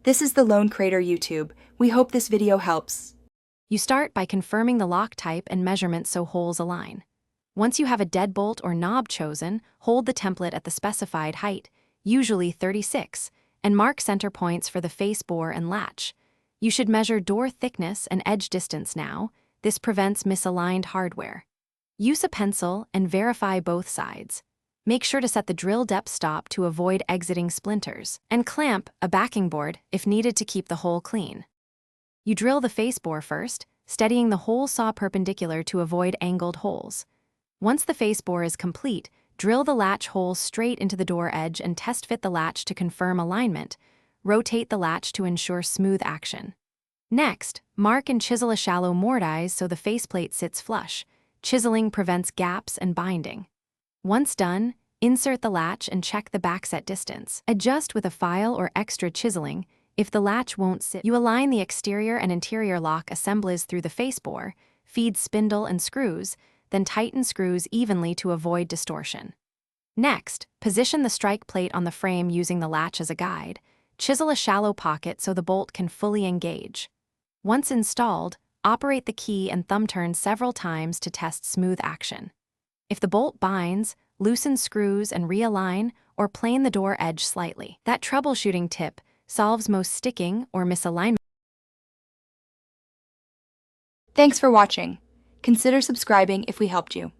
This is the Lone Crater YouTube. We hope this video helps. You start by confirming the lock type and measurement so holes align. Once you have a deadbolt or knob chosen, hold the template at the specified height, usually 36, and mark center points for the face bore and latch. You should measure door thickness and edge distance now. This prevents misaligned hardware. Use a pencil and verify both sides. Make sure to set the drill depth stop to avoid exiting splinters, and clamp a backing board if needed to keep the hole clean. You drill the face bore first, steadying the hole saw perpendicular to avoid angled holes. Once the face bore is complete, drill the latch hole straight into the door edge and test fit the latch to confirm alignment. Rotate the latch to ensure smooth action. Next, mark and chisel a shallow mortise so the faceplate sits flush. Chiseling prevents gaps and binding. Once done, insert the latch and check the backset distance. Adjust with a file or extra chiseling. If the latch won't sit, you align the exterior and interior lock assemblies through the face bore, feed spindle and screws, then tighten screws evenly to avoid distortion. Next, position the strike plate on the frame using the latch as a guide. Chisel a shallow pocket so the bolt can fully engage. Once installed, operate the key and thumb turn several times to test smooth action. If the bolt binds, loosen screws and realign or plane the door edge slightly. That troubleshooting tip solves most sticking or misalignment. Thanks for watching. Consider subscribing if we helped you.